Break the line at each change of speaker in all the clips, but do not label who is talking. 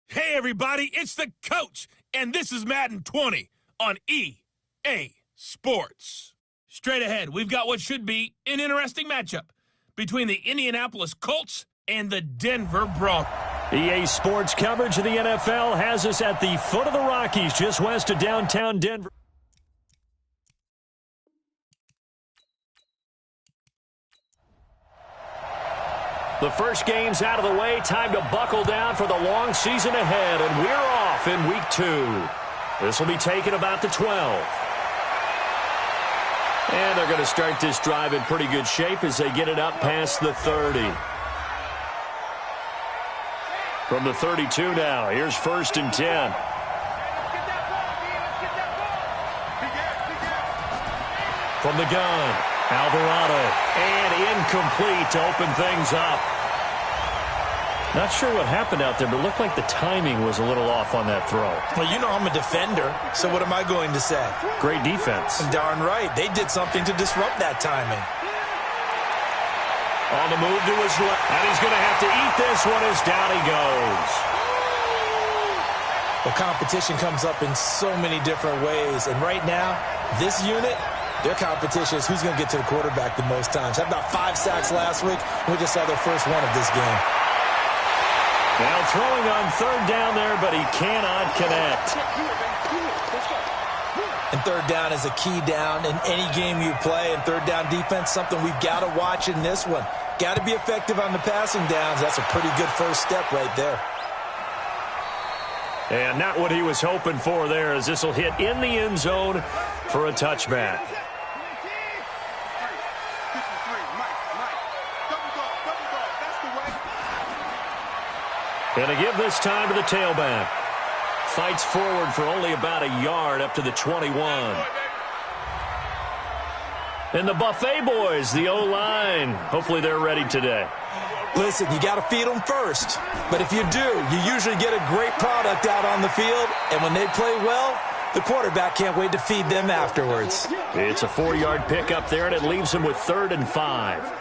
Hey everybody, it's the coach, and this is Madden 20 on EA Sports. Straight ahead, we've got what should be an interesting matchup between the Indianapolis Colts and the Denver Broncos.
EA Sports coverage of the NFL has us at the foot of the Rockies, just west of downtown Denver. The first game's out of the way. Time to buckle down for the long season ahead, and we're off in Week 2. This will be taken about the 12. And they're going to start this drive in pretty good shape as they get it up past the 30. From the 32 now, here's 1st and 10. From the gun, Alvarado, and incomplete to open things up. Not sure what happened out there, but it looked like the timing was a little off on that throw.
Well, you know I'm a defender, so what am I going to say?
Great defense.
Darn right. They did something to disrupt that timing.
On the move to his left, and he's going to have to eat this one as down he goes.
Well, competition comes up in so many different ways, and right now, this unit, their competition is who's going to get to the quarterback the most times. Had about 5 sacks last week, and we just saw their first one of this game.
Now throwing on 3rd down there, but he cannot connect.
And 3rd down is a key down in any game you play, and 3rd down defense, something we've got to watch in this one. Got to be effective on the passing downs. That's a pretty good first step right there.
And not what he was hoping for there, as this will hit in the end zone for a touchback. And to give this time to the tailback. Fights forward for only about a yard up to the 21. And the Buffet boys, the O-line, hopefully they're ready today.
Listen, you got to feed them first. But if you do, you usually get a great product out on the field. And when they play well, the quarterback can't wait to feed them afterwards.
It's a 4-yard pickup there, and it leaves them with 3rd and 5.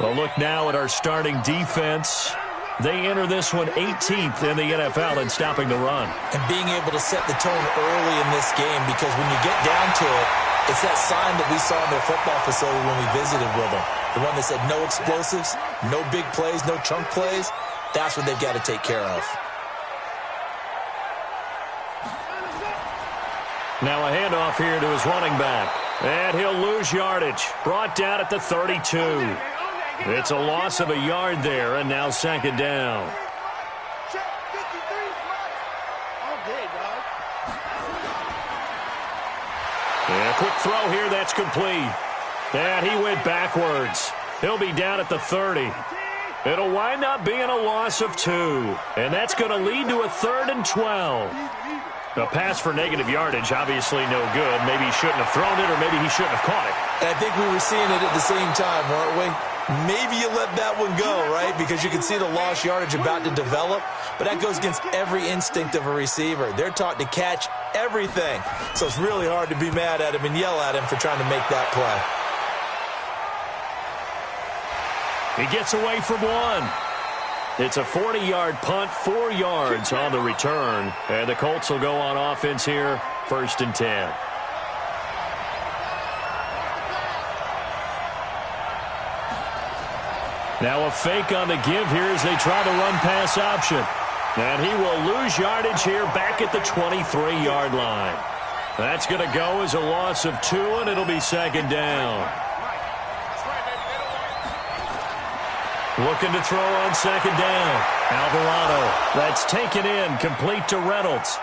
Well, look now at our starting defense. They enter this one 18th in the NFL in stopping the run.
And being able to set the tone early in this game, because when you get down to it, it's that sign that we saw in their football facility when we visited with them. The one that said no explosives, no big plays, no chunk plays. That's what they've got to take care of.
Now a handoff here to his running back. And he'll lose yardage. Brought down at the 32. It's a loss of a yard there, and now 2nd down. And a quick throw here, that's complete. And he went backwards. He'll be down at the 30. It'll wind up being a loss of 2. And that's going to lead to a 3rd and 12. A pass for negative yardage, obviously no good. Maybe he shouldn't have thrown it, or maybe he shouldn't have caught it.
And I think we were seeing it at the same time, weren't we? Maybe you let that one go, right? Because you can see the lost yardage about to develop. But that goes against every instinct of a receiver. They're taught to catch everything. So it's really hard to be mad at him and yell at him for trying to make that play.
He gets away from one. It's a 40-yard punt, 4 yards on the return. And the Colts will go on offense here, 1st and 10. Now a fake on the give here as they try the run-pass option. And he will lose yardage here back at the 23-yard line. That's going to go as a loss of 2, and it'll be 2nd down. Looking to throw on 2nd down. Alvarado. That's taken in, complete to Reynolds.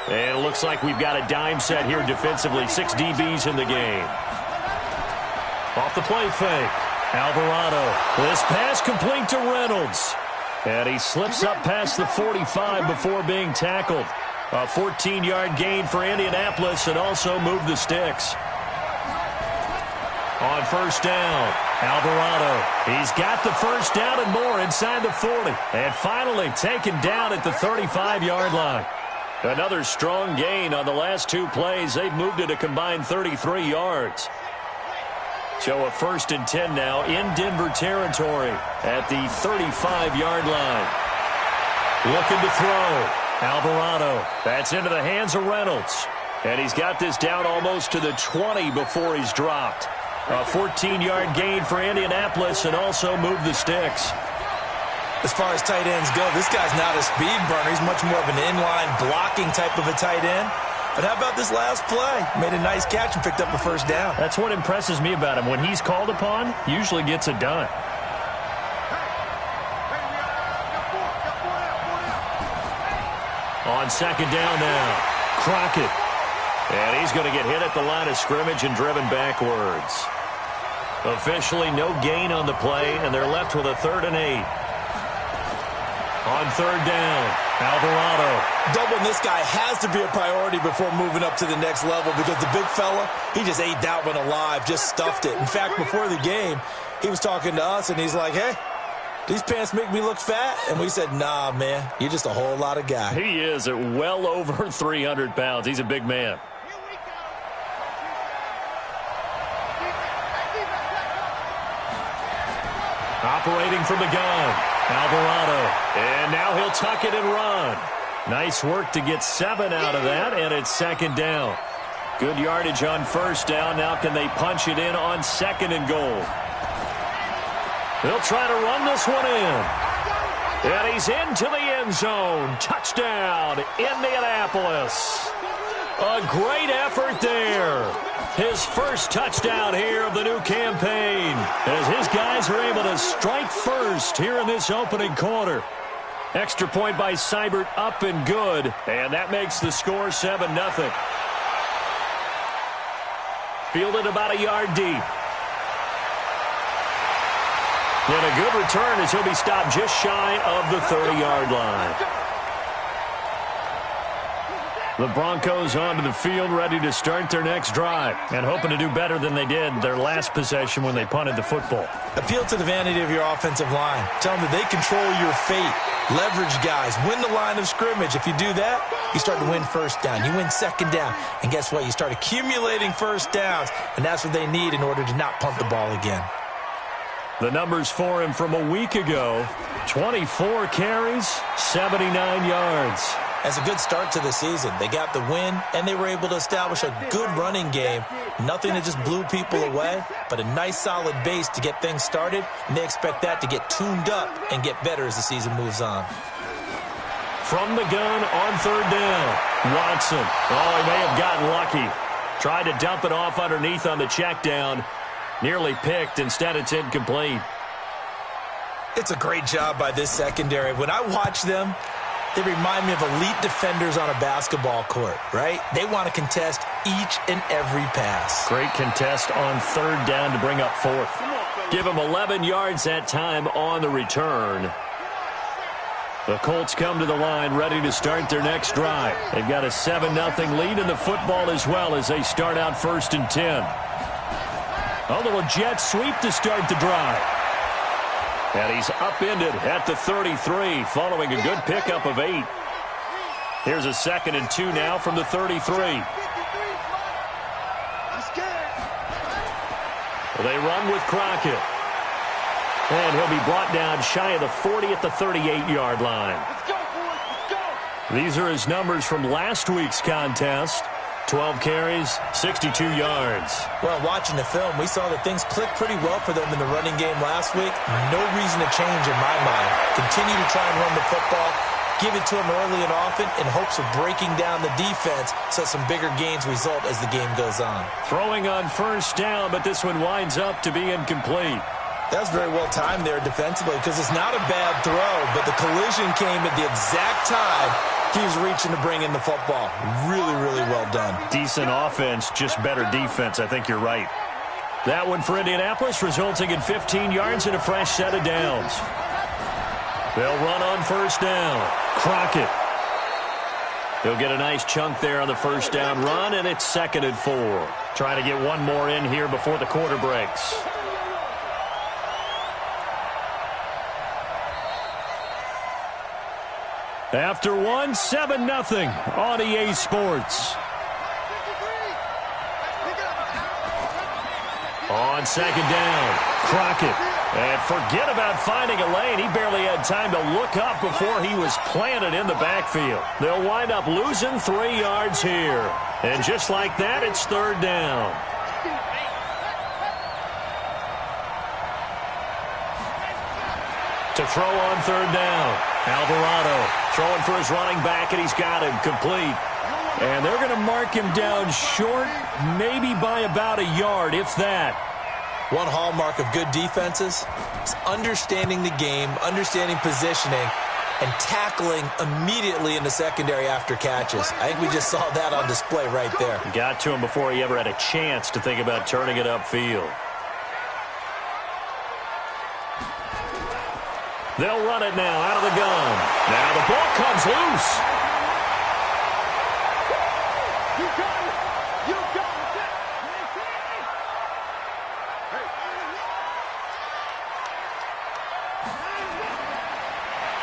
And it looks like we've got a dime set here defensively. 6 DBs in the game. Off the play fake. Alvarado. This pass complete to Reynolds. And he slips up past the 45 before being tackled. A 14-yard gain for Indianapolis, and also moved the sticks. On 1st down, Alvarado. He's got the 1st down and more inside the 40. And finally taken down at the 35-yard line. Another strong gain on the last 2 plays. They've moved it a combined 33 yards. So a 1st and 10 now in Denver territory at the 35-yard line. Looking to throw. Alvarado. That's into the hands of Reynolds. And he's got this down almost to the 20 before he's dropped. A 14-yard gain for Indianapolis and also moved the sticks.
As far as tight ends go, this guy's not a speed burner. He's much more of an inline blocking type of a tight end. But how about this last play? Made a nice catch and picked up a first down.
That's what impresses me about him. When he's called upon, usually gets it done. On second down now, Crockett. And he's going to get hit at the line of scrimmage and driven backwards. Officially no gain on the play, and they're left with a 3rd and 8. On third down, Alvarado.
Doubling this guy has to be a priority before moving up to the next level because the big fella, he just ate that one alive, just stuffed it. In fact, before the game, he was talking to us, and he's like, hey, these pants make me look fat. And we said, nah, man, you're just a whole lot of guy.
He is at well over 300 pounds. He's a big man. Operating from the gun, Alvarado. And now he'll tuck it and run. Nice work to get 7 out of that, and it's second down. Good yardage on first down. Now can they punch it in on 2nd and goal? They'll try to run this one in. And he's into the end zone. Touchdown, Indianapolis. A great effort there. His first touchdown here of the new campaign as his guys are able to strike first here in this opening quarter. Extra point by Seibert up and good, and that makes the score 7-0. Fielded about a yard deep. And a good return as he'll be stopped just shy of the 30-yard line. The Broncos onto the field, ready to start their next drive, and hoping to do better than they did their last possession when they punted the football.
Appeal to the vanity of your offensive line. Tell them that they control your fate. Leverage guys. Win the line of scrimmage. If you do that, you start to win first down. You win second down. And guess what? You start accumulating first downs, and that's what they need in order to not punt the ball again.
The numbers for him from a week ago, 24 carries, 79 yards.
That's a good start to the season. They got the win, and they were able to establish a good running game. Nothing that just blew people away, but a nice solid base to get things started, and they expect that to get tuned up and get better as the season moves on.
From the gun on third down, Watson. Oh, he may have gotten lucky. Tried to dump it off underneath on the check down. Nearly picked. Instead, it's incomplete.
It's a great job by this secondary. When I watch them, they remind me of elite defenders on a basketball court, right? They want to contest each and every pass.
Great contest on third down to bring up fourth. Give them 11 yards that time on the return. The Colts come to the line ready to start their next drive. They've got a 7-0 lead in the football as well as they start out 1st and 10. A little jet sweep to start the drive. And he's upended at the 33 following a good pickup of 8. Here's a 2nd and 2 now from the 33. They run with Crockett. And he'll be brought down shy of the 40 at the 38-yard line. These are his numbers from last week's contest. 12 carries, 62 yards.
Well, watching the film, we saw that things clicked pretty well for them in the running game last week. No reason to change in my mind. Continue to try and run the football, give it to them early and often in hopes of breaking down the defense so some bigger gains result as the game goes on.
Throwing on first down, but this one winds up to be incomplete.
That was very well timed there defensively because it's not a bad throw, but the collision came at the exact time he was reaching to bring in the football. Really, really well done.
Decent offense, just better defense. I think you're right. That one for Indianapolis resulting in 15 yards and a fresh set of downs. They'll run on first down. Crockett. He'll get a nice chunk there on the first down run, and it's 2nd and 4. Trying to get one more in here before the quarter breaks. After one, 7-0 on EA Sports. On second down, Crockett. And forget about finding a lane. He barely had time to look up before he was planted in the backfield. They'll wind up losing 3 yards here. And just like that, it's 3rd down. To throw on 3rd down. Alvarado throwing for his running back, and he's got him complete. And they're going to mark him down short, maybe by about a yard, if that.
One hallmark of good defenses is understanding the game, understanding positioning, and tackling immediately in the secondary after catches. I think we just saw that on display right there.
Got to him before he ever had a chance to think about turning it upfield. They'll run it now out of the gun. Now the ball comes loose.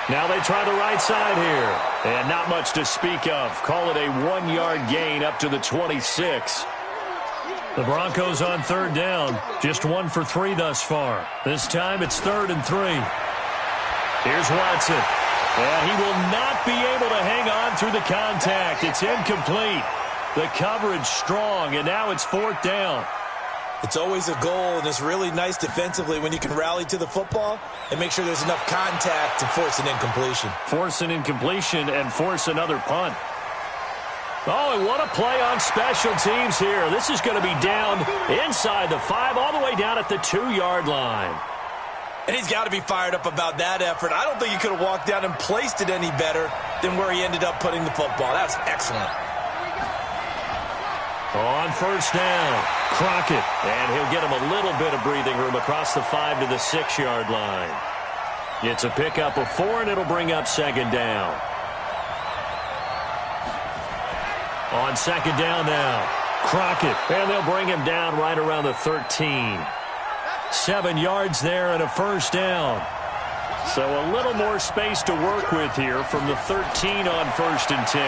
Now they try the right side here. And not much to speak of. Call it a 1-yard gain up to the 26. The Broncos on 3rd down. Just 1 for 3 thus far. This time it's 3rd and 3. Here's Watson. And he will not be able to hang on through the contact. It's incomplete. The coverage strong, and now it's 4th down.
It's always a goal, and it's really nice defensively when you can rally to the football and make sure there's enough contact to force an incompletion.
Force an incompletion and force another punt. Oh, and what a play on special teams here. This is going to be down inside the 5, all the way down at the 2-yard line.
And he's got to be fired up about that effort. I don't think he could have walked down and placed it any better than where he ended up putting the football. That's excellent.
On 1st down, Crockett. And he'll get him a little bit of breathing room across the 5 to the 6-yard line. It's a pickup of 4, and it'll bring up 2nd down. On 2nd down now, Crockett. And they'll bring him down right around the 13. 7 yards there and a 1st down. So a little more space to work with here from the 13 on 1st and 10.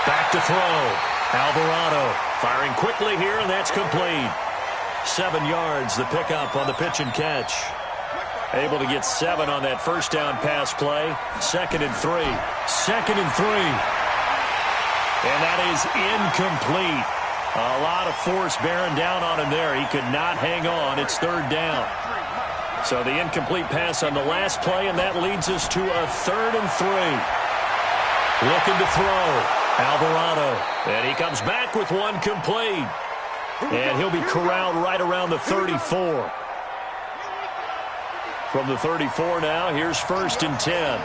Back to throw. Alvarado firing quickly here, and that's complete. 7 yards, the pickup on the pitch and catch. Able to get 7 on that 1st down pass play. 2nd and 3. 2nd and 3. And that is incomplete. A lot of force bearing down on him there. He could not hang on. It's 3rd down. So the incomplete pass on the last play, and that leads us to a 3rd and 3. Looking to throw. Alvarado. And he comes back with one complete. And he'll be corralled right around the 34. From the 34 now, here's 1st and 10.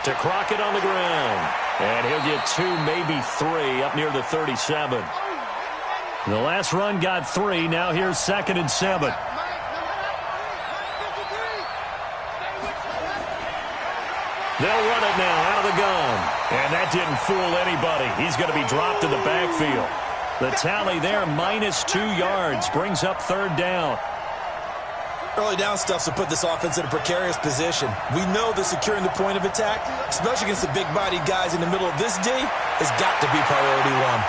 To Crockett on the ground. And he'll get 2, maybe 3 up near the 37. The last run got 3. Now here's 2nd and 7. They'll run it now out of the gun. And that didn't fool anybody. He's going to be dropped in the backfield. The tally there, -2 yards, brings up 3rd down.
Early down stuff to put this offense in a precarious position. We know that securing the point of attack, especially against the big-bodied guys in the middle of this D, has got to be priority 1.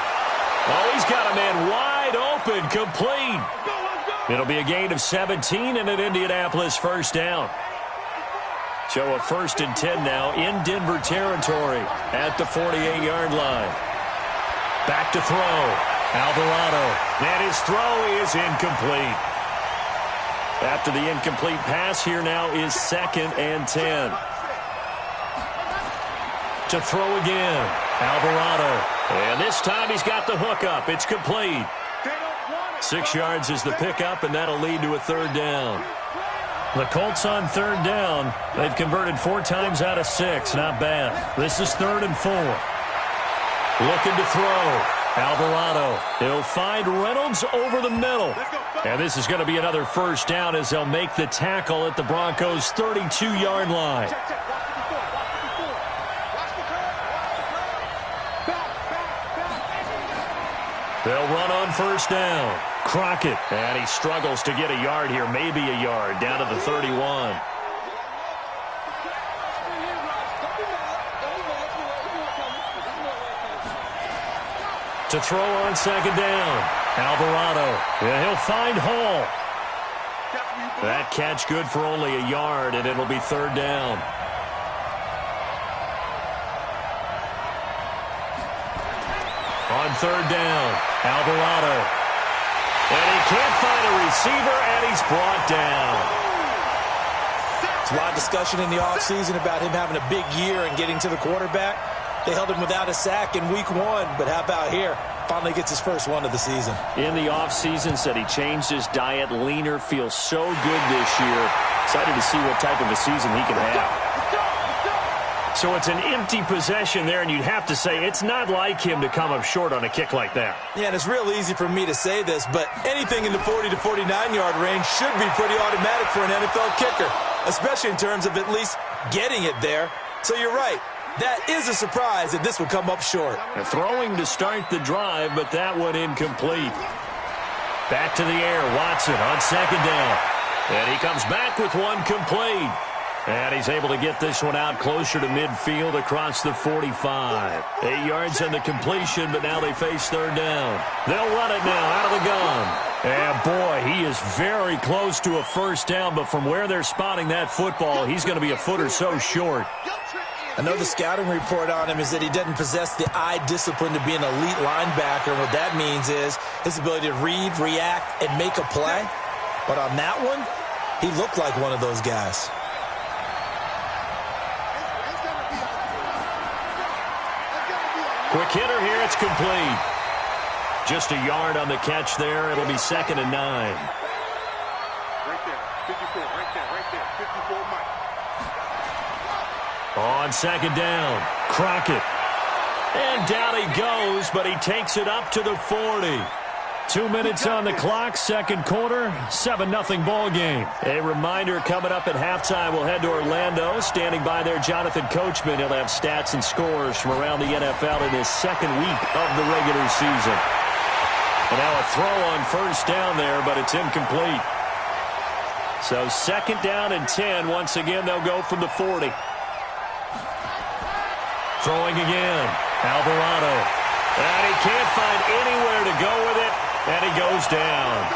Oh, he's got a man wide open, complete. It'll be a gain of 17 and an Indianapolis 1st down. So a 1st and 10 now in Denver territory at the 48-yard line. Back to throw. Alvarado. And his throw is incomplete. After the incomplete pass, here now is 2nd and 10. To throw again. Alvarado. And this time he's got the hook up. It's complete. 6 yards is the pickup, and that'll lead to a 3rd down. The Colts on 3rd down. They've converted 4 times out of 6. Not bad. This is 3rd and 4. Looking to throw. Alvarado. He'll find Reynolds over the middle. And this is going to be another 1st down as they'll make the tackle at the Broncos' 32-yard line. They'll run on 1st down. Crockett. And he struggles to get a yard here, maybe a yard, down to the 31. To throw on 2nd down. Alvarado. And he'll find Hall. That catch good for only a yard, and it'll be third down. On third down, Alvarado. And he can't find a receiver, and he's brought down.
There's a lot of discussion in the offseason about him having a big year and getting to the quarterback. They held him without a sack in week 1, but how about here? Finally gets his first one of the season.
In the offseason, said he changed his diet, leaner, feels so good this year. Excited to see what type of a season he can have. So it's an empty possession there, and you'd have to say it's not like him to come up short on a kick like that.
Yeah, and it's real easy for me to say this, but anything in the 40 to 49-yard range should be pretty automatic for an NFL kicker, especially in terms of at least getting it there. So you're right. That is a surprise that this would come up short.
Throwing to start the drive, but that one incomplete. Back to the air, Watson on second down. And he comes back with one complete. And he's able to get this one out closer to midfield across the 45. 8 yards on the completion, but now they face third down. They'll run it now out of the gun. And boy, he is very close to a first down, but from where they're spotting that football, he's going to be a foot or so short.
I know the scouting report on him is that he doesn't possess the eye discipline to be an elite linebacker. What that means is his ability to read, react, and make a play. But on that one, he looked like one of those guys.
Quick hitter here, it's complete. Just a yard on the catch there. It'll be 2nd and 9.
Right there, 54, right there, 54, Mike.
On second down, Crockett. And down he goes, but he takes it up to the 40. 2 minutes on the clock, second quarter, 7-0 ball game. A reminder coming up at halftime, we'll head to Orlando. Standing by there, Jonathan Coachman. He'll have stats and scores from around the NFL in his second week of the regular season. And now a throw on first down there, but it's incomplete. So 2nd down and 10. Once again, they'll go from the 40. Throwing again, Alvarado. And he can't find anywhere to go with it, and he goes down.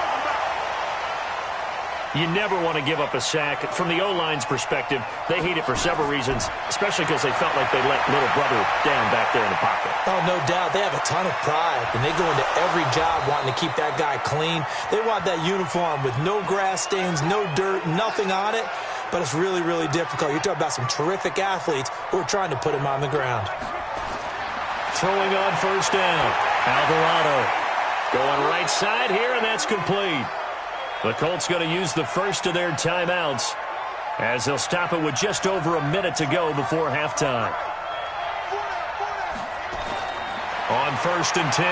You never want to give up a sack. From the O-line's perspective, they hate it for several reasons, especially because they felt like they let little brother down back there in the pocket.
Oh, no doubt. They have a ton of pride, and they go into every job wanting to keep that guy clean. They want that uniform with no grass stains, no dirt, nothing on it. But it's really, really difficult. You're talking about some terrific athletes who are trying to put him on the ground.
Throwing on first down, Alvarado. Going right side here, and that's complete. The Colts going to use the first of their timeouts as they'll stop it with just over a minute to go before halftime. On 1st and 10,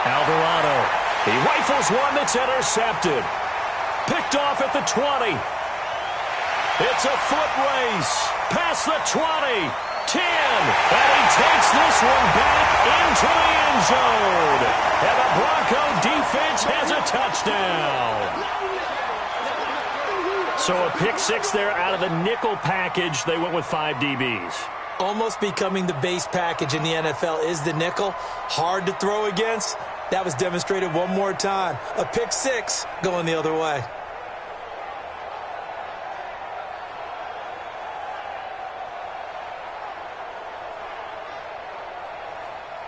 Alvarado. He rifles one that's intercepted. Picked off at the 20. It's a foot race. Past the 20. 10. And he takes this one back into the end zone. And the Bronco defense has a touchdown. So a pick six there out of the nickel package. They went with 5 DBs.
Almost becoming the base package in the NFL is the nickel. Hard to throw against. That was demonstrated one more time. A pick six going the other way.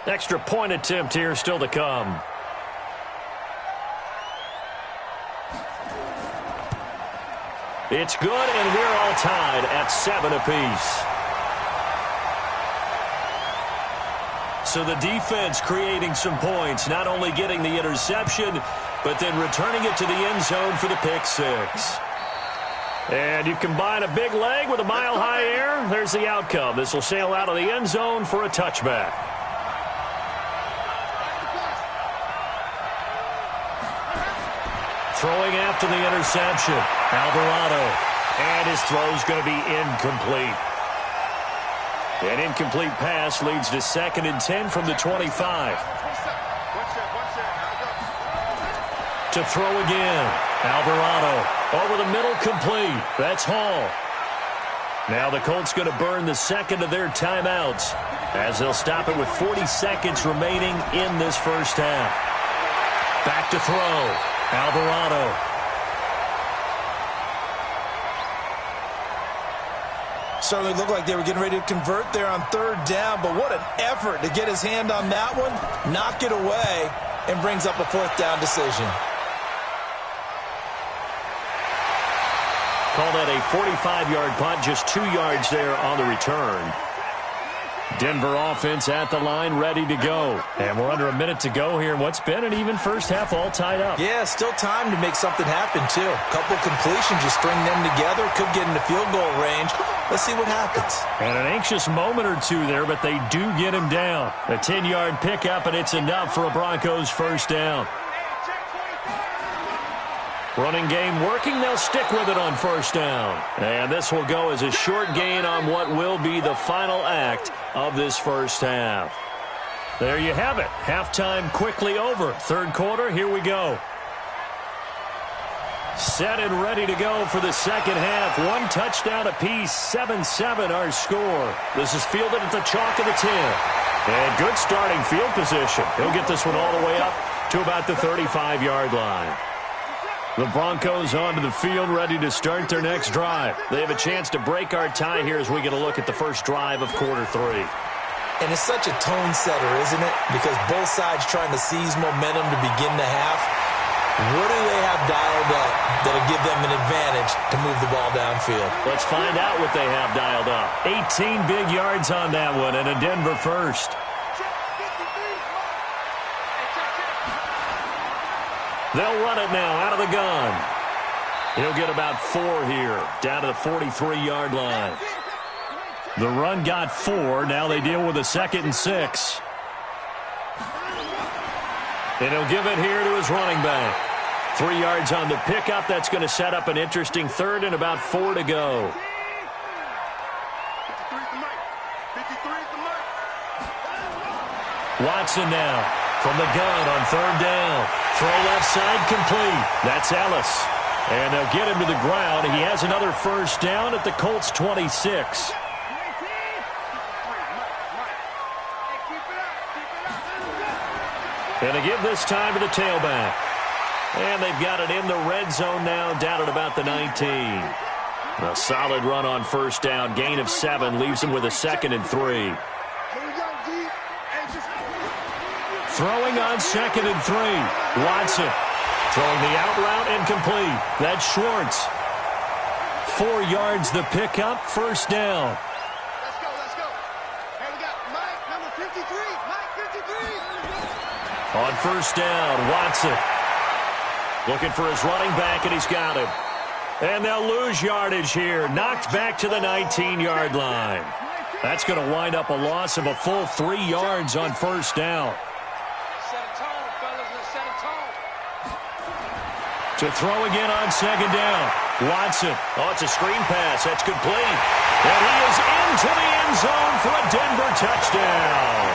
Extra point attempt here still to come. It's good, and we're all tied at 7 apiece. So the defense creating some points, not only getting the interception, but then returning it to the end zone for the pick six. And you combine a big leg with a mile-high air, there's the outcome. This will sail out of the end zone for a touchback. Throwing after the interception, Alvarado. And his throw's going to be incomplete. An incomplete pass leads to 2nd and 10 from the 25. To throw again, Alvarado. Over the middle, complete. That's Hall. Now the Colts going to burn the second of their timeouts as they'll stop it with 40 seconds remaining in this first half. Back to throw. Alvarado.
certainly looked like they were getting ready to convert there on third down, but what an effort to get his hand on that one, knock it away, and brings up a fourth down decision.
Call that a 45-yard punt, just 2 yards there on the return. Denver offense at the line, ready to go. And we're under a minute to go here in what's been an even first half, all tied up.
Yeah, still time to make something happen, too. A couple completions, you string them together, could get into field goal range. Let's see what happens.
And an anxious moment or two there, but they do get him down. A 10-yard pickup, and it's enough for a Broncos first down. Running game working. They'll stick with it on first down. And this will go as a short gain on what will be the final act of this first half. There you have it. Halftime quickly over. Third quarter, here we go. Set and ready to go for the second half. One touchdown apiece, 7-7 our score. This is fielded at the chalk of the 10. And good starting field position. He'll get this one all the way up to about the 35-yard line. The Broncos onto the field, ready to start their next drive. They have a chance to break our tie here as we get a look at the first drive of quarter 3.
And it's such a tone setter, isn't it? Because both sides trying to seize momentum to begin the half. What do they have dialed up that'll give them an advantage to move the ball downfield?
Let's find out what they have dialed up. 18 big yards on that one, and a Denver first. They'll run it now out of the gun. He'll get about 4 here, down to the 43-yard line. The run got 4. Now they deal with a 2nd and 6. And he'll give it here to his running back. 3 yards on the pickup. That's going to set up an interesting third and about 4 to go. Watson now from the gun on third down. Throw left side complete. That's Ellis. And they'll get him to the ground. He has another first down at the Colts 26. And they give this time to the tailback. And they've got it in the red zone now, down at about the 19. A solid run on first down. Gain of 7 leaves them with a 2nd and 3. Throwing on 2nd and 3. Watson throwing the out route incomplete. That's Schwartz. 4 yards the pickup, first down.
Let's go. Hey, we got Mike, number 53. Mike, 53.
On first down, Watson looking for his running back, and he's got him. And they'll lose yardage here. Knocked back to the 19-yard line. That's going to wind up a loss of a full 3 yards on first down. To throw again on second down. Watson. Oh, it's a screen pass. That's complete. And he is into the end zone for a Denver touchdown.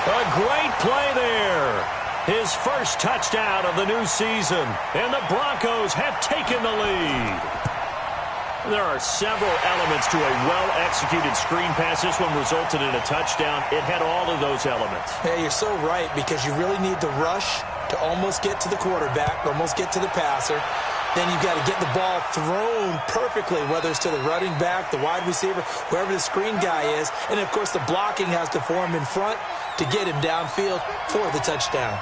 A great play there. His first touchdown of the new season. And the Broncos have taken the lead. There are several elements to a well-executed screen pass. This one resulted in a touchdown. It had all of those elements.
Hey, you're so right, because you really need the rush to almost get to the quarterback, almost get to the passer. Then you've got to get the ball thrown perfectly, whether it's to the running back, the wide receiver, whoever the screen guy is. And, of course, the blocking has to form in front to get him downfield for the touchdown.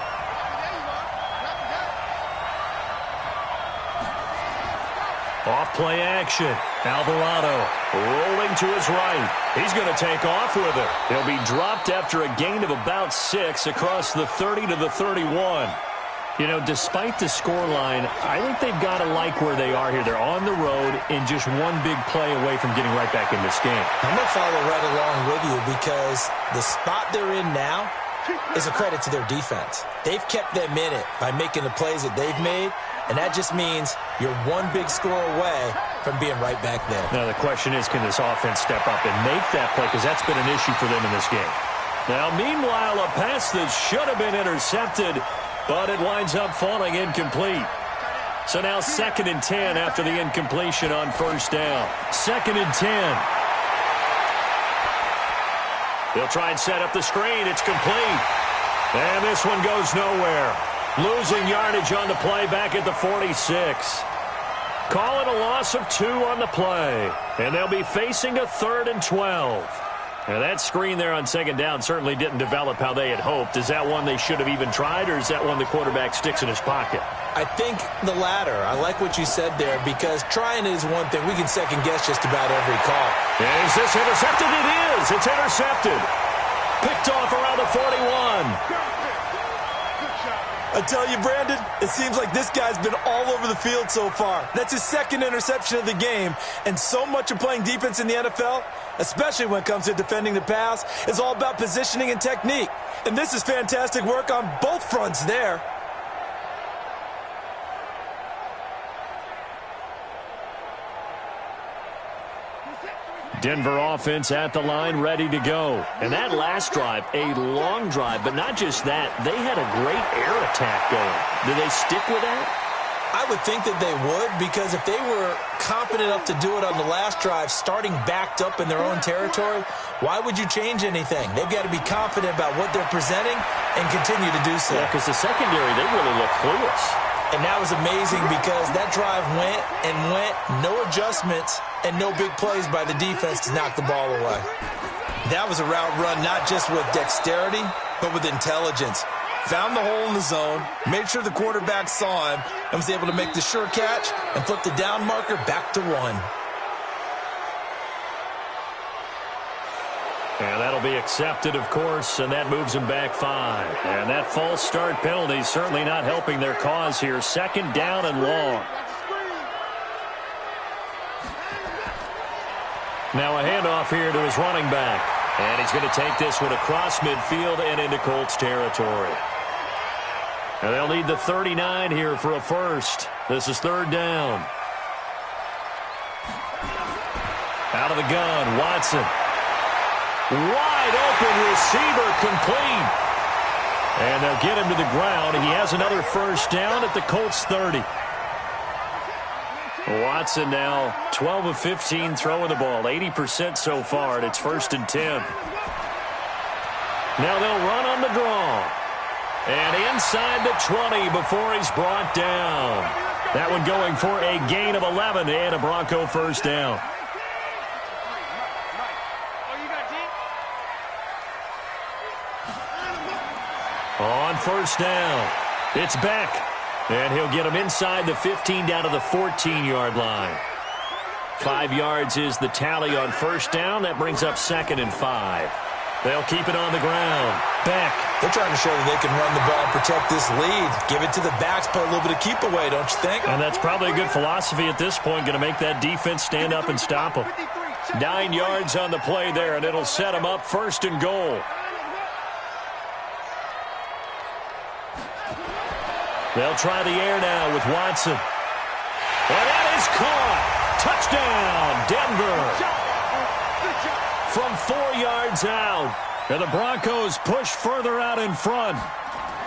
Off play action. Alvarado rolling to his right. He's going to take off with it. He'll be dropped after a gain of about 6 across the 30 to the 31. You know, despite the scoreline, I think they've got to like where they are here. They're on the road and just one big play away from getting right back in this game.
I'm going to follow right along with you, because the spot they're in now is a credit to their defense. They've kept them in it by making the plays that they've made. And that just means you're one big score away from being right back there.
Now, the question is, can this offense step up and make that play? Because that's been an issue for them in this game. Now, meanwhile, a pass that should have been intercepted, but it winds up falling incomplete. So now 2nd and 10 after the incompletion on first down. 2nd and 10. They'll try and set up the screen. It's complete. And this one goes nowhere. Losing yardage on the play back at the 46. Call it a loss of 2 on the play. And they'll be facing a 3rd and 12. Now, that screen there on 2nd down certainly didn't develop how they had hoped. Is that one they should have even tried, or is that one the quarterback sticks in his pocket?
I think the latter. I like what you said there, because trying is one thing. We can second-guess just about every call.
Is this intercepted? It is. It's intercepted. Picked off around the 41.
I tell you, Brandon, it seems like this guy's been all over the field so far. That's his 2nd interception of the game, and so much of playing defense in the NFL, especially when it comes to defending the pass, is all about positioning and technique. And this is fantastic work on both fronts there.
Denver offense at the line, ready to go. And that last drive, a long drive, but not just that. They had a great air attack going. Do they stick with that?
I would think that they would, because if they were confident enough to do it on the last drive, starting backed up in their own territory, why would you change anything? They've got to be confident about what they're presenting and continue to do so.
Yeah, because the secondary, they really look clueless.
And that was amazing, because that drive went and went, no adjustments, and no big plays by the defense to knock the ball away. That was a route run not just with dexterity, but with intelligence. Found the hole in the zone, made sure the quarterback saw him, and was able to make the sure catch and flip the down marker back to 1.
And that'll be accepted, of course, and that moves them back 5. And that false start penalty certainly not helping their cause here. 2nd down and long. Now a handoff here to his running back. And he's going to take this one across midfield and into Colts territory. And they'll need the 39 here for a first. This is 3rd down. Out of the gun, Watson. Wide open receiver, complete. And they'll get him to the ground. He has another first down at the Colts 30. Watson now 12 of 15 throwing the ball, 80% so far, and it's 1st and 10. Now they'll run on the draw. And inside the 20 before he's brought down. That one going for a gain of 11 and a Bronco first down. On first down, it's Beck. And he'll get him inside the 15 down to the 14-yard line. 5 yards is the tally on first down. That brings up 2nd and 5. They'll keep it on the ground. Beck.
They're trying to show that they can run the ball and protect this lead. Give it to the backs, play a little bit of keep away, don't you think?
And that's probably a good philosophy at this point. Going to make that defense stand up and stop them. 9 yards on the play there, and it'll set them up 1st and goal. They'll try the air now with Watson. And that is caught. Touchdown, Denver. From 4 yards out. And the Broncos push further out in front.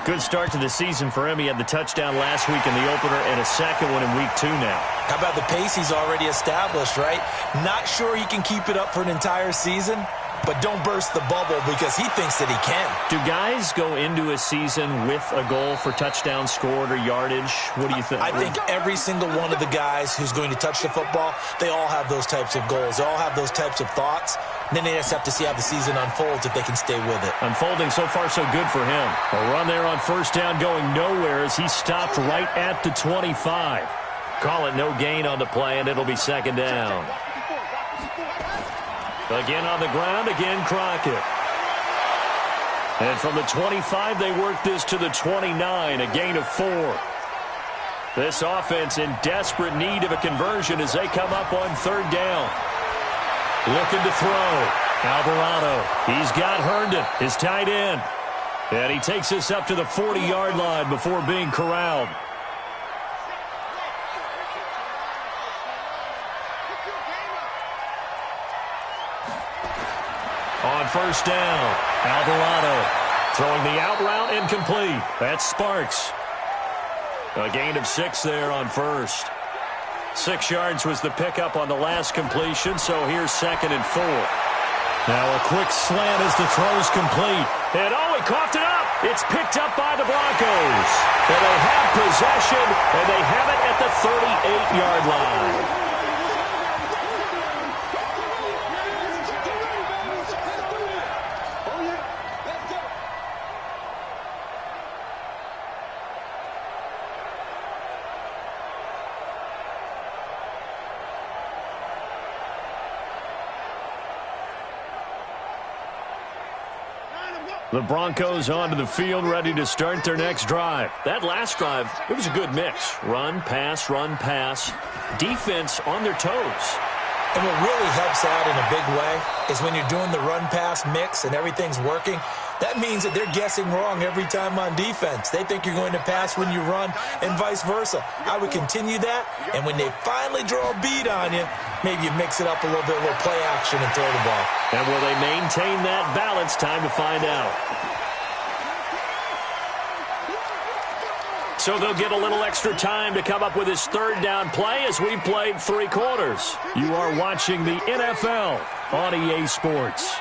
Good start to the season for him. He had the touchdown last week in the opener and a second one in week 2 now.
How about the pace he's already established, right? Not sure he can keep it up for an entire season, but don't burst the bubble because he thinks that he can.
Do guys go into a season with a goal for touchdown scored or yardage? What do you think?
I think every single one of the guys who's going to touch the football, they all have those types of goals. They all have those types of thoughts. And then they just have to see how the season unfolds if they can stay with it.
Unfolding so far so good for him. A run there on first down going nowhere as he stopped right at the 25. Call it no gain on the play, and it'll be 2nd down. Again on the ground, again Crockett. And from the 25, they work this to the 29, a gain of 4. This offense in desperate need of a conversion as they come up on 3rd down. Looking to throw. Alvarado. He's got Herndon, his tight end. And he takes this up to the 40-yard line before being corralled. On first down, Alvarado throwing the out route incomplete. That's Sparks. A gain of 6 there on first. 6 yards was the pickup on the last completion, so here's 2nd and 4. Now a quick slant as the throw's complete. And he coughed it up. It's picked up by the Broncos. And they have possession, and they have it at the 38-yard line. The Broncos onto the field, ready to start their next drive. That last drive, it was a good mix. Run, pass, defense on their toes.
And what really helps out in a big way is when you're doing the run-pass mix and everything's working, that means that they're guessing wrong every time on defense. They think you're going to pass when you run and vice versa. I would continue that, and when they finally draw a beat on you, maybe you mix it up a little bit, a little play action and throw the ball.
And will they maintain that balance? Time to find out. So they'll get a little extra time to come up with his third down play as we've played 3 quarters. You are watching the NFL on EA Sports.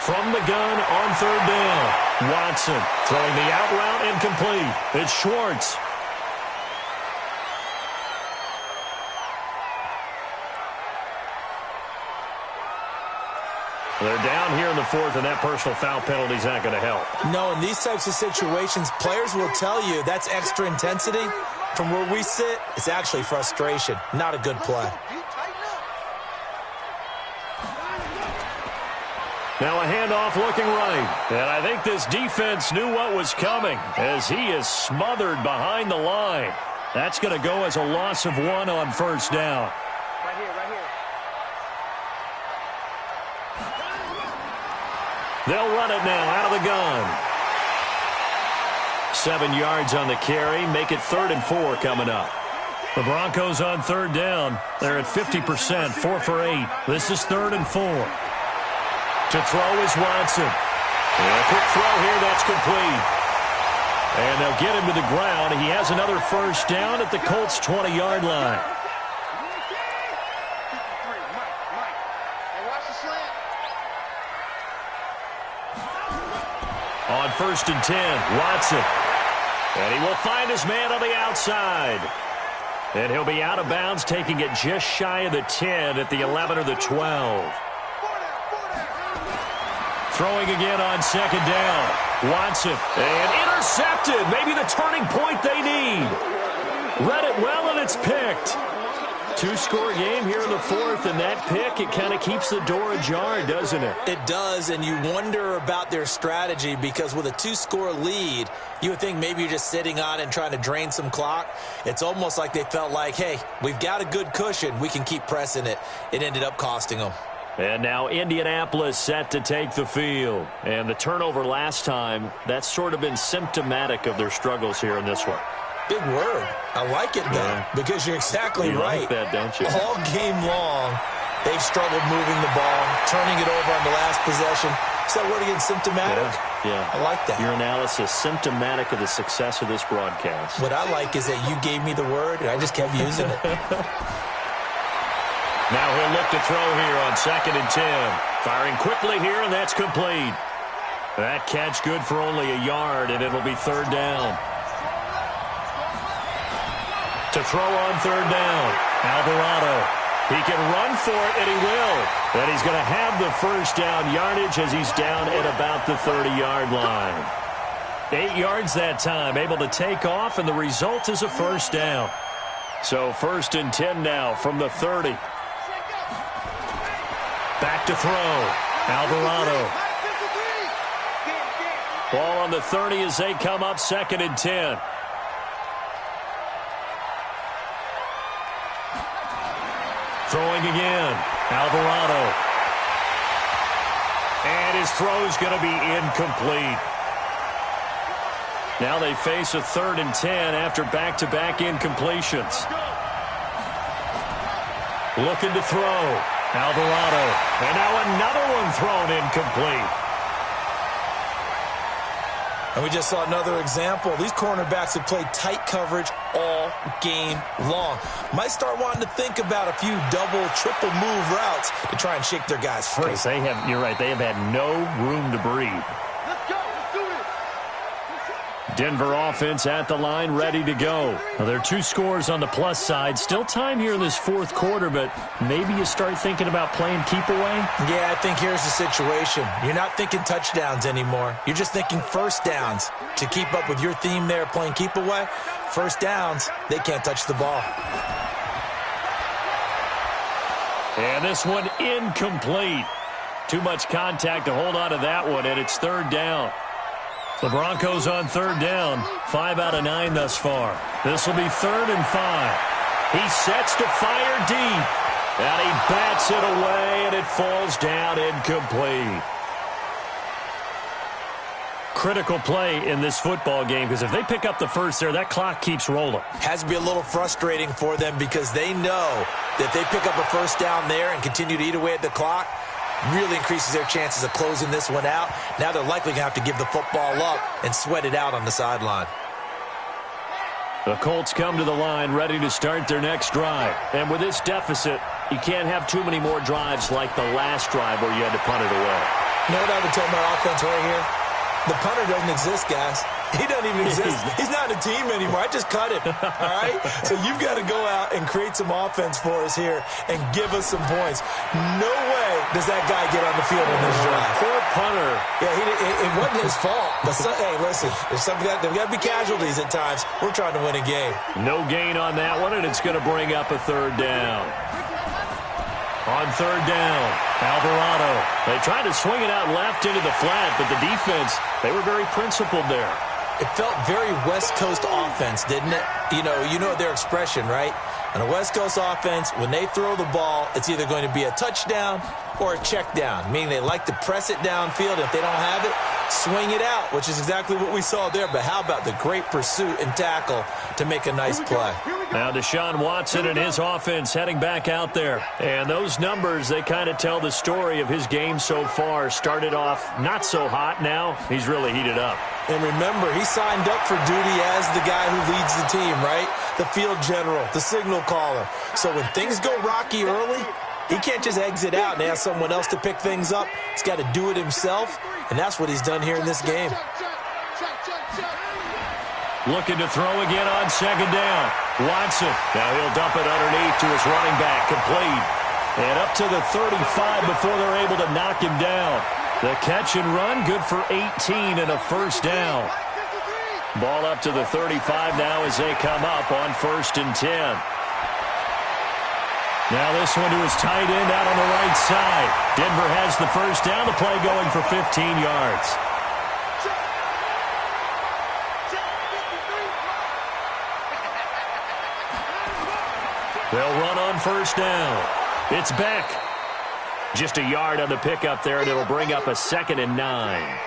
From the gun on third down, Watson throwing the out route incomplete. It's Schwartz. They're down here in the 4th, and that personal foul penalty is not going to help.
No, in these types of situations, players will tell you that's extra intensity. From where we sit, it's actually frustration. Not a good play.
Now a handoff looking right. And I think this defense knew what was coming as he is smothered behind the line. That's going to go as a loss of 1 on first down.
Right here.
They'll run it now out of the gun. 7 yards on the carry. Make it 3rd and 4 coming up. The Broncos on third down. They're at 50%, 4 for 8. This is 3rd and 4. To throw is Watson. And a quick throw here, that's complete. And they'll get him to the ground. He has another first down at the Colts' 20-yard line. On 1st and 10, Watson. And he will find his man on the outside. And he'll be out of bounds, taking it just shy of the 10 at the 11 or the 12. Throwing again on 2nd down. Watson. And intercepted. Maybe the turning point they need. Read it well, and it's picked. 2-score game here in the 4th, and that pick, it kind of keeps the door ajar, doesn't it?
It does, and you wonder about their strategy because with a 2-score lead, you would think maybe you're just sitting on and trying to drain some clock. It's almost like they felt like, hey, we've got a good cushion. We can keep pressing it. It ended up costing them.
And now Indianapolis set to take the field. And the turnover last time, that's sort of been symptomatic of their struggles here in this one.
Big word. I like it, though, because you're exactly right.
You like that, don't you?
All game long, they've struggled moving the ball, turning it over on the last possession. Is that word again, symptomatic?
Yeah.
I like that.
Your analysis, symptomatic of the success of this broadcast.
What I like is that you gave me the word, and I just kept using it.
Now he'll look to throw here on 2nd and 10. Firing quickly here, and that's complete. That catch good for only a yard, and it'll be 3rd down. To throw on 3rd down, Alvarado. He can run for it, and he will. And he's going to have the first down yardage as he's down at about the 30-yard line. 8 yards that time, able to take off, and the result is a first down. So 1st and 10 now from the 30. Back to throw, Alvarado. Ball on the 30 as they come up 2nd and 10. Throwing again, Alvarado. And his throw's going to be incomplete. Now they face a 3rd and 10 after back-to-back incompletions. Looking to throw, Alvarado. And now another one thrown incomplete.
And we just saw another example. These cornerbacks have played tight coverage all game long. Might start wanting to think about a few double, triple move routes to try and shake their guys free.
You're right, they have had no room to breathe.
Let's go. Let's do this.
Denver offense at the line, ready to go. Now, there are 2 scores on the plus side. Still time here in this fourth quarter, but maybe you start thinking about playing keep away?
Yeah, I think here's the situation. You're not thinking touchdowns anymore. You're just thinking first downs. To keep up with your theme there, playing keep away, first downs, they can't touch the ball.
And this one incomplete. Too much contact to hold on to that one, and it's third down. The Broncos on third down, 5 out of 9 thus far. This will be 3rd and 5. He sets to fire deep, and he bats it away, and it falls down incomplete. Critical play in this football game, because if they pick up the first there, that clock keeps rolling.
Has to be a little frustrating for them because they know that they pick up a first down there and continue to eat away at the clock, really increases their chances of closing this one out. Now they're likely going to have to give the football up and sweat it out on the sideline.
The Colts come to the line ready to start their next drive. And with this deficit, you can't have too many more drives like the last drive where you had to punt it away.
You know what I would tell my offense right here? The punter doesn't exist, guys. He doesn't even exist. He's not a team anymore. I just cut him, all right? So you've got to go out and create some offense for us here and give us some points. No way does that guy get on the field in this drive.
Poor punter.
Yeah, it wasn't his fault. But hey, listen, there's got to be casualties at times. We're trying to win a game.
No gain on that one, and it's going to bring up a third down. On third down, Alvarado. They tried to swing it out left into the flat, but the defense, they were very principled there.
It felt very West Coast offense, didn't it? You know their expression, right? On a West Coast offense, when they throw the ball, it's either going to be a touchdown or a check down, meaning they like to press it downfield. If they don't have it, swing it out, which is exactly what we saw there. But how about the great pursuit and tackle to make a nice play?
Now Deshaun Watson and his offense heading back out there. And those numbers, they kind of tell the story of his game so far. Started off not so hot. Now he's really heated up.
And remember, he signed up for duty as the guy who leads the team, right? The field general, the signal caller. So when things go rocky early, he can't just exit out and ask someone else to pick things up. He's got to do it himself, and that's what he's done here in this game.
Looking to throw again on second down. Watson. Now he'll dump it underneath to his running back. Complete. And up to the 35 before they're able to knock him down. The catch and run, good for 18 and a first down. Ball up to the 35 now as they come up on 1st and 10. Now this one to his tight end out on the right side. Denver has the first down. The play going for 15 yards. They'll run on first down. It's Beck. Just a yard on the pickup there, and it'll bring up a 2nd and 9.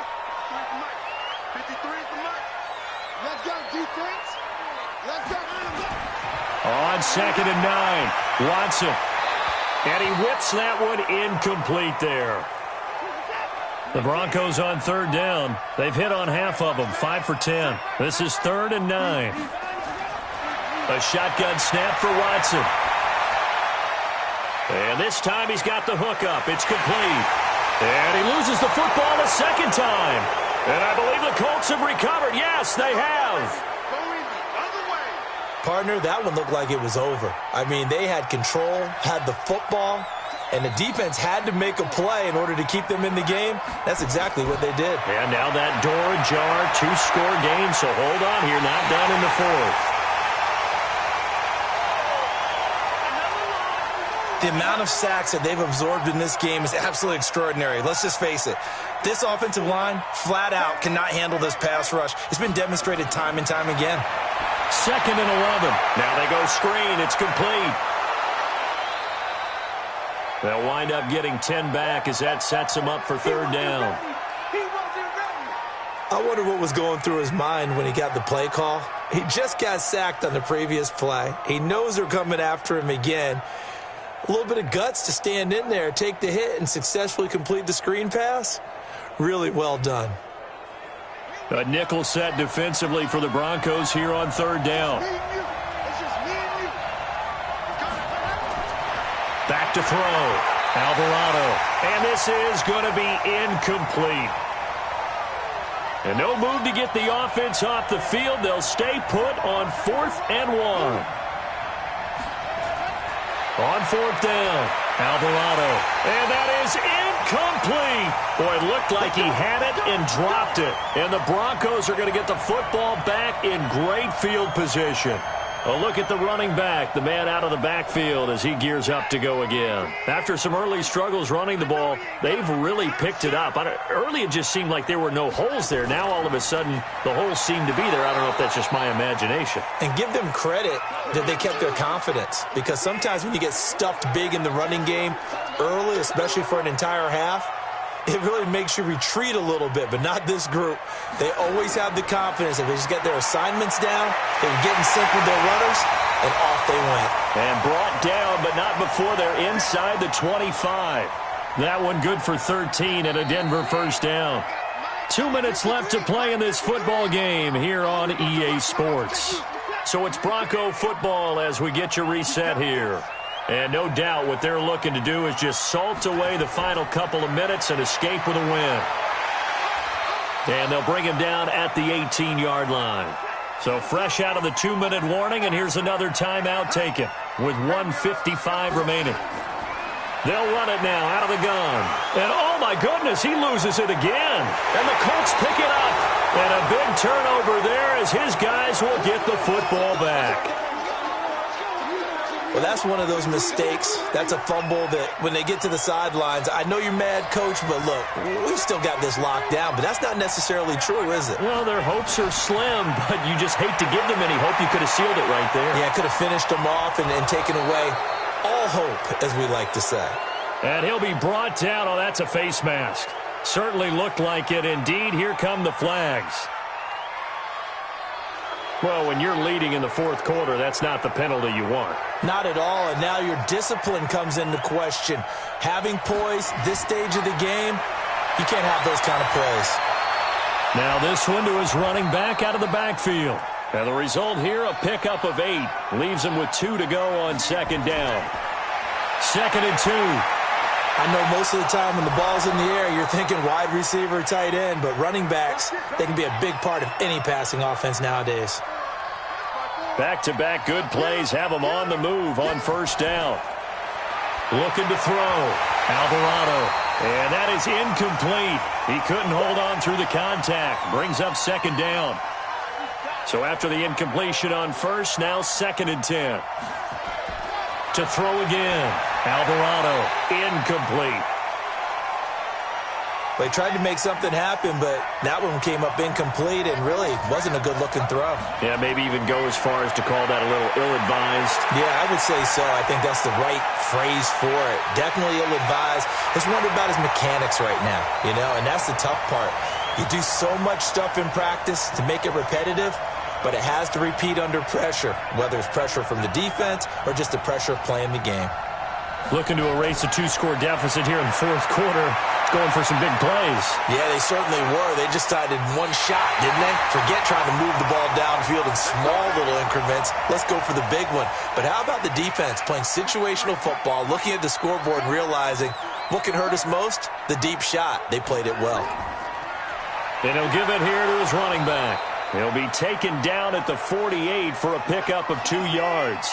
Let's go, defense. Let's go.
On 2nd and 9, Watson. And he whips that one incomplete there. The Broncos on third down. They've hit on half of them, 5 for 10. This is 3rd and 9. A shotgun snap for Watson. And this time he's got the hook up. It's complete. And he loses the football a second time. And I believe the Colts have recovered. Yes, they have.
Going the other way.
Partner, that one looked like it was over. I mean, they had control, had the football, and the defense had to make a play in order to keep them in the game. That's exactly what they did.
And now that door ajar, 2-score game. So hold on here, not down in the 4th.
The amount of sacks that they've absorbed in this game is absolutely extraordinary. Let's just face it. This offensive line, flat out, cannot handle this pass rush. It's been demonstrated time and time again.
2nd and 11. Now they go screen. It's complete. They'll wind up getting 10 back as that sets them up for third down.
I wonder what was going through his mind when he got the play call. He just got sacked on the previous play. He knows they're coming after him again. A little bit of guts to stand in there, take the hit, and successfully complete the screen pass. Really well done.
A nickel set defensively for the Broncos here on third down.
Me and you. It's just me and you.
Back to throw. Alvarado. And this is going to be incomplete. And no move to get the offense off the field. They'll stay put on 4th and 1. On 4th down, Alvarado. And that is incomplete. Boy, it looked like he had it and dropped it. And the Broncos are going to get the football back in great field position. A look at the running back, the man out of the backfield as he gears up to go again. After some early struggles running the ball, they've really picked it up. Early it just seemed like there were no holes there. Now all of a sudden the holes seem to be there. I don't know if that's just my imagination.
And give them credit that they kept their confidence, because sometimes when you get stuffed big in the running game early, especially for an entire half, it really makes you retreat a little bit, but not this group. They always have the confidence that they just get their assignments down, they would get in sync with their runners, and off they went.
And brought down, but not before they're inside the 25. That one good for 13 and a Denver first down. 2 minutes left to play in this football game here on EA Sports. So it's Bronco football as we get you reset here. And no doubt what they're looking to do is just salt away the final couple of minutes and escape with a win. And they'll bring him down at the 18-yard line. So fresh out of the 2-minute warning, and here's another timeout taken with 1:55 remaining. They'll run it now out of the gun. And oh my goodness, he loses it again. And the Colts pick it up. And a big turnover there as his guys will get the football back.
Well, that's one of those mistakes. That's a fumble that when they get to the sidelines, I know you're mad, Coach, but look, we've still got this locked down. But that's not necessarily true, is it?
Well, their hopes are slim, but you just hate to give them any hope. You could have sealed it right there.
Yeah, could have finished them off and taken away all hope, as we like to say.
And he'll be brought down. Oh, that's a face mask. Certainly looked like it. Indeed, here come the flags. Well, when you're leading in the fourth quarter, that's not the penalty you want.
Not at all, and now your discipline comes into question. Having poise this stage of the game, you can't have those kind of plays.
Now this one to his running back out of the backfield. And the result here, a pickup of 8. Leaves him with 2 to go on second down. 2nd and 2.
I know most of the time when the ball's in the air, you're thinking wide receiver, tight end, but running backs, they can be a big part of any passing offense nowadays.
Back-to-back good plays have him on the move on first down. Looking to throw. Alvarado. And that is incomplete. He couldn't hold on through the contact. Brings up second down. So after the incompletion on first, now 2nd and 10. To throw again. Alvarado. Incomplete.
They tried to make something happen, but that one came up incomplete and really wasn't a good-looking throw.
Yeah, maybe even go as far as to call that a little ill-advised.
Yeah, I would say so. I think that's the right phrase for it. Definitely ill-advised. Just wonder about his mechanics right now, you know, and that's the tough part. You do so much stuff in practice to make it repetitive, but it has to repeat under pressure, whether it's pressure from the defense or just the pressure of playing the game.
Looking to erase a 2-score deficit here in the fourth quarter. Going for some big plays.
Yeah, they certainly were. They just decided one shot, didn't they? Forget trying to move the ball downfield in small little increments. Let's go for the big one. But how about the defense playing situational football, looking at the scoreboard and realizing what can hurt us most? The deep shot. They played it well.
And he'll give it here to his running back. He'll be taken down at the 48 for a pickup of 2 yards.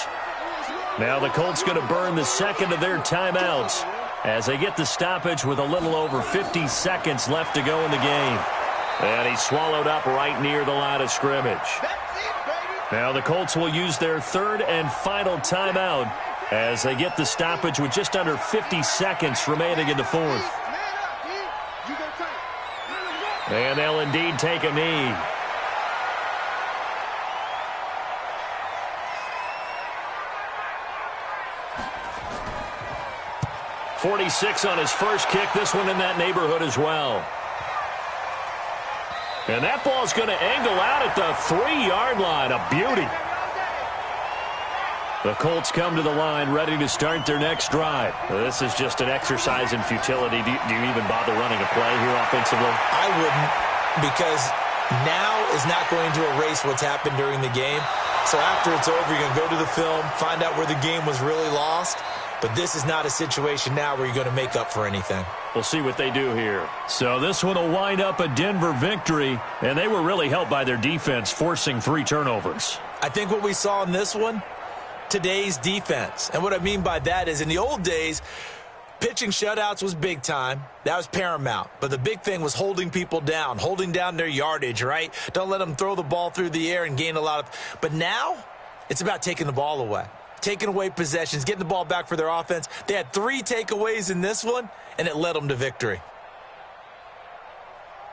Now the Colts going to burn the second of their timeouts as they get the stoppage with a little over 50 seconds left to go in the game. And he's swallowed up right near the line of scrimmage. Now the Colts will use their 3rd and final timeout as they get the stoppage with just under 50 seconds remaining in the 4th. And they'll indeed take a knee. 46 on his first kick. This one in that neighborhood as well. And that ball's going to angle out at the 3-yard line. A beauty. The Colts come to the line ready to start their next drive. This is just an exercise in futility. Do you even bother running a play here offensively?
I wouldn't, because Now is not going to erase what's happened during the game. So after it's over, you're going to go to the film, find out where the game was really lost. But this is not a situation now where you're going to make up for anything.
We'll see what they do here. So this one will wind up a Denver victory, and they were really helped by their defense, forcing 3 turnovers.
I think what we saw in this one, today's defense. And what I mean by that is in the old days, pitching shutouts was big time. That was paramount. But the big thing was holding people down, holding down their yardage, right? Don't let them throw the ball through the air and gain a lot of... But now, it's about taking the ball away. Taking away possessions, getting the ball back for their offense. They had 3 takeaways in this one, and it led them to victory.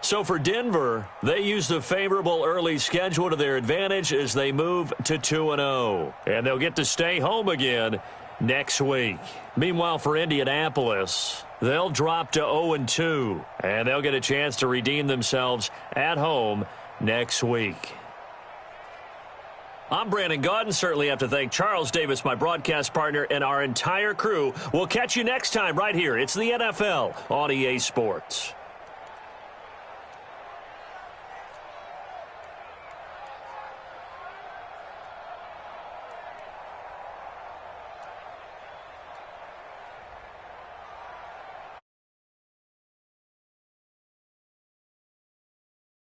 So for Denver, they used a favorable early schedule to their advantage as they move to 2-0. And they'll get to stay home again next week. Meanwhile, for Indianapolis, they'll drop to 0-2, and they'll get a chance to redeem themselves at home next week. I'm Brandon Gaudin. Certainly have to thank Charles Davis, my broadcast partner, and our entire crew. We'll catch you next time right here. It's the NFL on EA Sports.